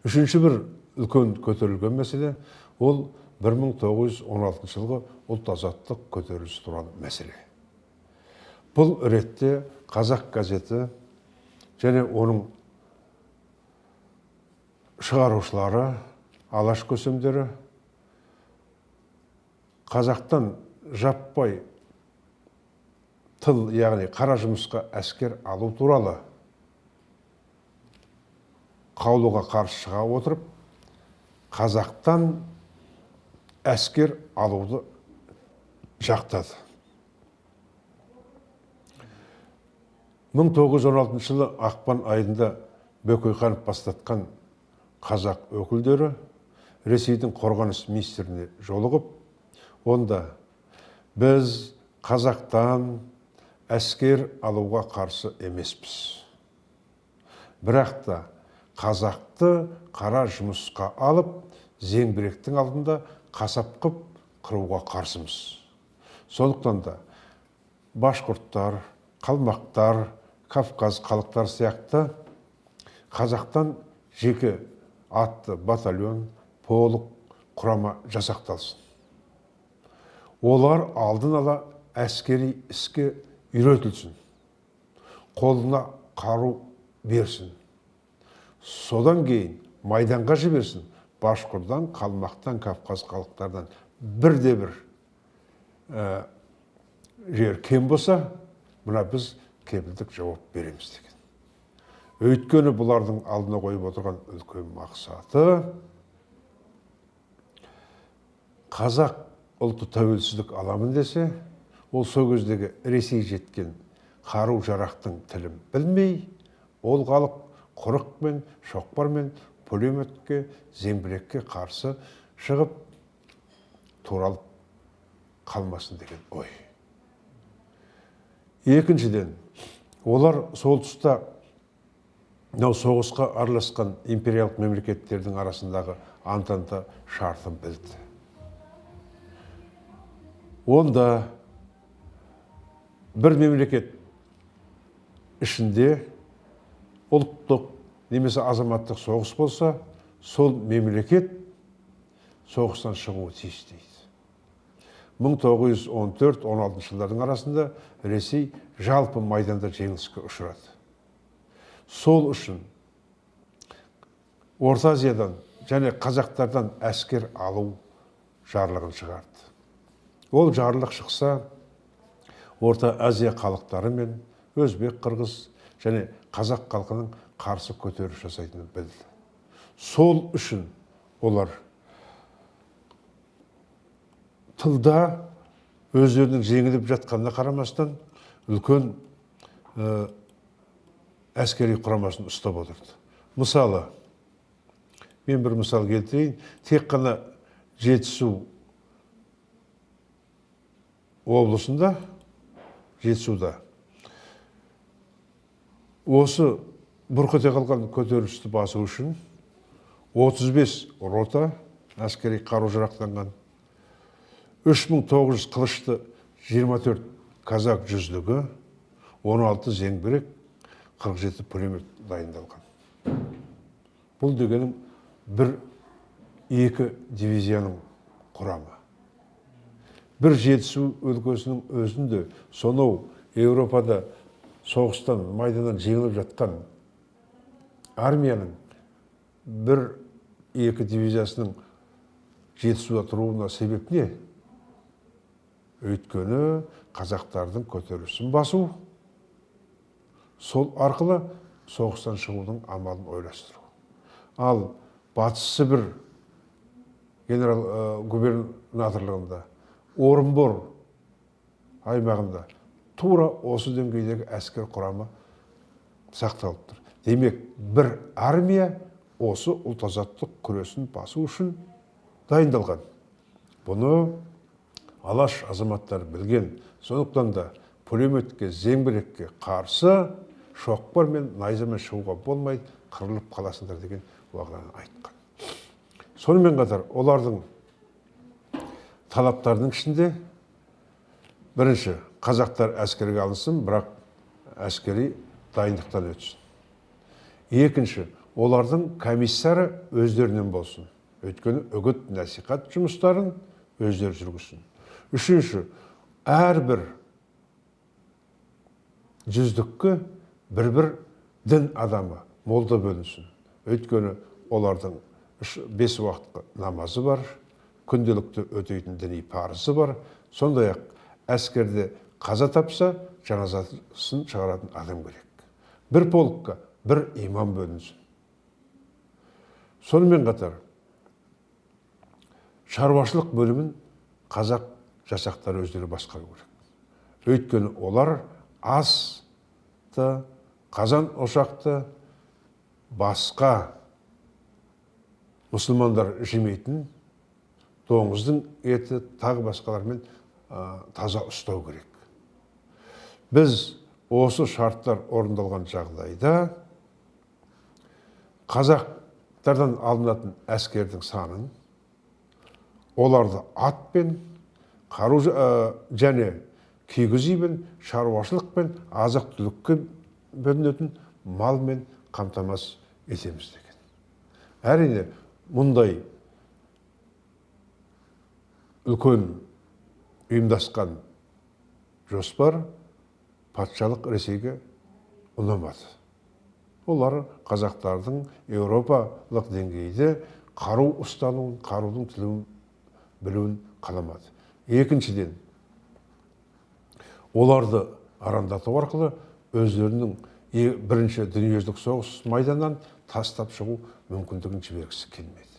Үшінші бір үлкен көтерілген мәселе ол 1916 жылғы ұлт азаттық көтерілісі туралы мәселе. Бұл ретте Қазақ газеті және оның шығарушылары, алаш көсемдері қазақтан жаппай тыл, яғни қара жұмысқа әскер алу туралы қаулыға қарсы шыға отырып, қазақтан әскер алуды жақтады. 1916 жылы ақпан айында Бөкейханов бастатқан қазақ өкілдері Ресейдің қорғаныс министріне жолығып, онда біз қазақтан әскер алуға қарсы емеспіз. Бірақ та қазақты қара жұмысқа алып, зеңбіректің алдында қасап қып қыруға қарсымыз. Сондықтан да башқұрттар, қалмақтар, Кавказ халықтар сияқты қазақтан жеке атты батальон, полк, құрама жасақталсын. Олар алдын ала әскери іске үйретілсін, қолына қару берсін. Содан кейін майданға жіберсін, башқұрттан, қалмақтан, Кавказ халықтардан бірде-бір жер кем болса, мына біз кепілдік жауап береміз деген. Өйткені бұлардың алдына қойып отырған үлкен мақсаты қазақ ұлты тәуелсіздік аламын десе, ол сол кездегі Ресей жеткен қару жарақтың тілін білмей, ол халық құрықпен, шоқпармен, пулеметке, зеңбірекке қарсы шығып туралып қалмасын деген ой. Екіншіден, олар сол тұста соғысқа араласқан империялық мемлекеттердің арасындағы антанта шартын білді. Онда бір мемлекет ішінде ұлттық немесе азаматтық соғыс болса, сол мемлекет соғыстан шығуы тиіс дейді. 1914-16 жылдардың арасында Ресей жалпы майданда жеңіліске ұшырады. Сол үшін Орта Азиядан және қазақтардан әскер алу жарлығын шығарды. Ол жарлық шықса, Орта Азия халықтары мен өзбек, қырғыз және қазақ халқының қарсы көтеріліс жасайтынын білді. Сол үшін олар тылда өздерінің жеңіліп жатқанына қарамастан үлкен әскери құрамасын ұстап отырды. Мысалы, мен бір мысал келтірейін, тек қана Жетісу облысында, Жетісуда осы бұрқ ете қалған көтерілісті басу үшін 35 рота әскери қару-жарақтанған, 3900 қылышты, 24 казак жүзлігі, 16 зеңбірек, 47 пулемет дайындалған. Бұл дегенім 1-2 дивизияның құрамы. Бір Жетісу өлкесінің өзінде сонау Еуропада соғыстан, майданнан жеңіліп жатқан армияның 1-2 дивизиясының Жетісуда тұруына себеп не? Өйткені қазақтардың көтерілісін басу, сол арқылы соғыстан шығудың амалын ойластыру. Ал Батыс Сібір генерал губернаторлығында, Орынбор аймағында тура осы деңгейдегі әскер құрамы сақталып тұр. Демек, бір армия осы ұлт азаттық күресін басу үшін дайындалған. Бұны алаш азаматтары білген. Сондықтан да пулеметке, зеңбірекке қарсы шоқпар мен найзамен шығуға болмайды, қырылып қаласыңдар деген уағданы айтқан. Сонымен қатар олардың талаптарының ішінде бірінші, қазақтар әскерге алынсын, бірақ әскери дайындықтан өтсін. Екінші, олардың комиссары өздерінен болсын. Өйткені үгіт насихат жұмыстарын өздері жүргізсін. Үшінші, әрбір жүздікке бір дін адамы молда бөлінсін. Өйткені олардың 5 уақытқа намазы бар, күнделікті өтейтін діни парызы бар. Сондай-ақ әскерде қаза тапса, жаназасын шығаратын адам керек. Бір полкқа бір имам бөлінсін. Сонымен қатар шаруашылық бөлімін қазақ жасақтары өздері басқару керек. Өйткені олар асты, қазан ошақты басқа мұсылмандар жемейтін доңыздың еті тағы басқалармен таза ұстау керек. Біз осы шарттар орындалған жағдайда қазақтардан алынатын әскердің санын, оларды атпен, қару және кигіз үймен, шаруашылықпен, азық-түлікке бөлінетін малмен қамтамасыз етеміз деген. Әрине, мұндай үлкен ұйымдасқан жоспар патшалық Ресейге ұнамады. Олар қазақтардың еуропалық деңгейде қару ұстануын, қарудың тілін білуін қаламады. Екіншіден, оларды арандату арқылы өздерінің бірінші дүниежүзілік соғыс майданынан тастап шығу мүмкіндігін жібергісі келмеді.